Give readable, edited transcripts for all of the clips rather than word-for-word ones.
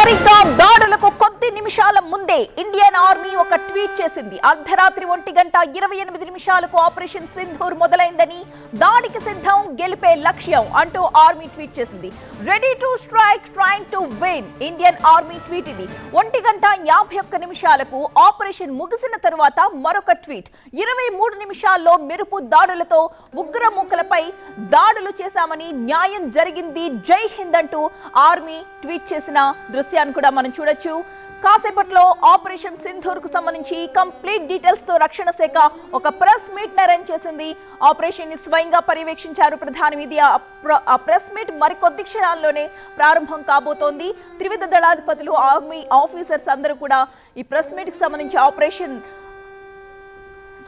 సరిగ్గా దాడులకు కొద్ది నిమిషాల ముందే ఇండియన్ ఆర్మీ ఒక ట్వీట్ చేసింది. అర్ధరాత్రి 1:28 ఆపరేషన్ సింధూర్ మొదలైందని, దాడికి సిద్ధం, గెలిపే లక్ష్యం అంటూ ఆర్మీ ట్వీట్ చేసింది. Ready to strike, trying to win. Indian army tweet ఇది. 1:51 ఆపరేషన్ ముగిసిన తరువాత మరొక ట్వీట్. 23 నిమిషాల్లో మెరుపు దాడులతో ఉగ్రమూకలపై దాడులు చేశామని, న్యాయం జరిగింది, జై హింద్ అంటూ ఆర్మీ ట్వీట్ చేసిన దృశ్యాన్ని కూడా మనం చూడొచ్చు. కాసేపట్లో ఆపరేషన్ సింధూర్ కు సంబంధించి కంప్లీట్ డీటెయిల్స్ తో రక్షణ శాఖ ఒక ప్రెస్ మీట్ అరేంజ్ చేసింది. ఆపరేషన్ ని స్వయంగా పర్యవేక్షించారు ప్రధాని. ఇది ఆ ప్రెస్ మీట్ మరికొద్ది క్షణాల్లోనే ప్రారంభం కాబోతోంది. త్రివిధ దళాధిపతులు, ఆర్మీ ఆఫీసర్స్ అందరూ కూడా ఈ ప్రెస్ మీట్ కి సంబంధించి ఆపరేషన్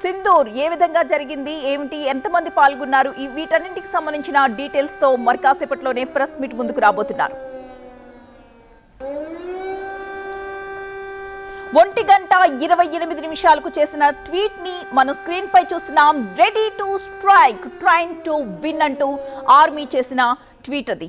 సింధూర్ ఏ విధంగా జరిగింది, ఏమిటి, ఎంతమంది పాల్గొన్నారు, వీటన్నింటికి సంబంధించిన డీటెయిల్స్ తో మరి కాసేపట్లోనే ప్రెస్ మీట్ ముందుకు రాబోతున్నారు. 1:28 చేసిన ట్వీట్ ని మనం స్క్రీన్ పై చూస్తున్నాం. Ready to strike, trying to win అంటూ ఆర్మీ చేసిన ట్వీట్ అది.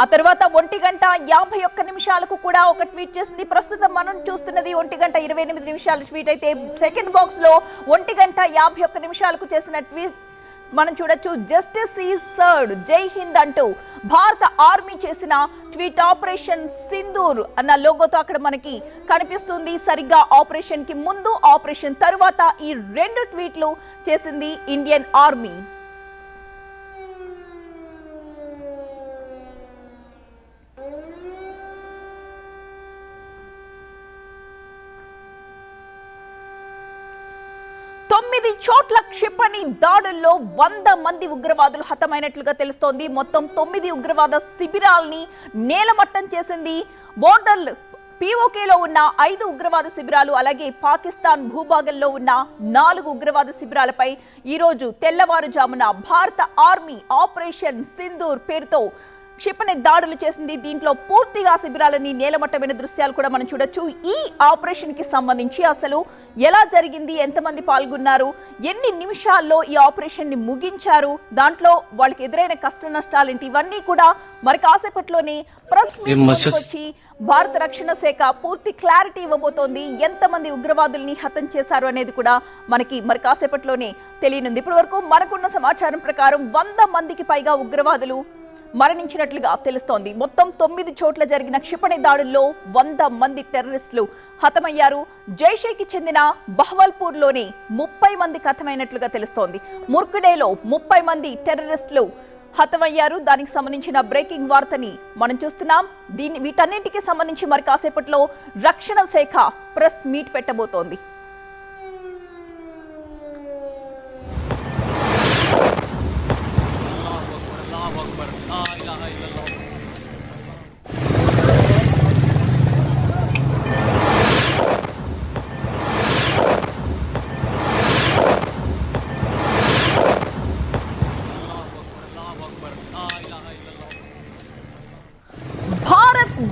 ఆ తర్వాత 1:51 కూడా ఒక ట్వీట్ చేసింది. ప్రస్తుతం మనం చూస్తున్నది 1:28 ట్వీట్ అయితే, సెకండ్ బాక్స్ లో 1:51 చేసిన ట్వీట్ మనం చూడొచ్చు. జస్టిస్ ఈజ్ సర్వ్డ్, జై హింద్ అంటూ భారత ఆర్మీ చేసిన ట్వీట్. ఆపరేషన్ సింధూర్ అన్న లోగోతో అక్కడ మనకి కనిపిస్తుంది. సరిగ్గా ఆపరేషన్ కి ముందు, ఆపరేషన్ తరువాత ఈ రెండు ట్వీట్లు చేసింది ఇండియన్ ఆర్మీ. చోట్ల క్షిపణి దాడుల్లో 100 మంది ఉగ్రవాదులు హతమైనట్లుగా తెలుస్తోంది. మొత్తం 9 ఉగ్రవాద శిబిరాల్ని నేలమట్టం చేసింది. బోర్డర్ పీఓకేలో ఉన్న 5 ఉగ్రవాద శిబిరాలు, అలాగే పాకిస్తాన్ భూభాగంలో ఉన్న 4 ఉగ్రవాద శిబిరాలపై ఈరోజు తెల్లవారుజామున భారత ఆర్మీ ఆపరేషన్ సింధూర్ పేరుతో క్షిపణి దాడులు చేసింది. దీంట్లో పూర్తిగా శిబిరాలని నేలమట్టమైన దృశ్యాలు కూడా మనం చూడొచ్చు. ఈ ఆపరేషన్ కి సంబంధించి అసలు ఎలా జరిగింది, ఎంతమంది పాల్గొన్నారు, ఎన్ని నిమిషాల్లో ఈ ఆపరేషన్ ని ముగించారు, దాంట్లో వాళ్ళకి ఎదురైన కష్ట నష్టాలేంటి, ఇవన్నీ కూడా మరి కాసేపట్లోనే ప్రెస్ మీట్ వచ్చి భారత రక్షణ శాఖ పూర్తి క్లారిటీ ఇవ్వబోతోంది. ఎంతమంది ఉగ్రవాదుల్ని హతం చేశారు అనేది కూడా మనకి మరి కాసేపట్లోనే తెలియనుంది. ఇప్పటి వరకు మనకున్న సమాచారం ప్రకారం 100 మందికి పైగా ఉగ్రవాదులు మరణించినట్లుగా తెలుస్తోంది. మొత్తం 9 చోట్ల జరిగిన క్షిపణి దాడుల్లో 100 మంది టెర్రరిస్టులు హతమయ్యారు. జైషేకి చెందిన బహవల్పూర్లోనే 30 మందికి హతమైనట్లుగా తెలుస్తోంది. ముర్కుడేలో 30 మంది టెర్రరిస్టులు హతమయ్యారు. దానికి సంబంధించిన బ్రేకింగ్ వార్తని మనం చూస్తున్నాం. వీటన్నింటికి సంబంధించి మరి కాసేపట్లో రక్షణ శాఖ ప్రెస్ మీట్ పెట్టబోతోంది.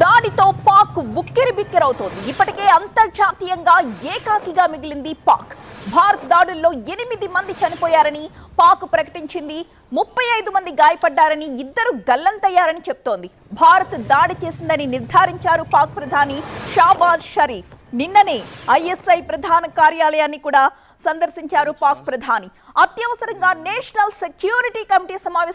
దాడితో పాక్ ఉక్కిరిబిక్కిరవుతోంది. ఇప్పటికే అంతర్జాతీయంగా ఏకాకిగా మిగిలింది పాక్. భారత్ దాడుల్లో 8 మంది చనిపోయారని పాక్ ప్రకటించింది. 35 మంది గాయపడ్డారని, 2 గల్లంతయ్యారని చెప్తోంది. భారత్ దాడి చేసిందని నిర్ధారించారు పాక్ ప్రధాని షాబాజ్ షరీఫ్. నిన్ననే ఐఎస్ఐ ప్రధాన కార్యాలయాన్ని కూడా సందర్శించారు పాక్ ప్రధాని. అత్యవసరంగా నేషనల్ సెక్యూరిటీ కమిటీ సమావేశం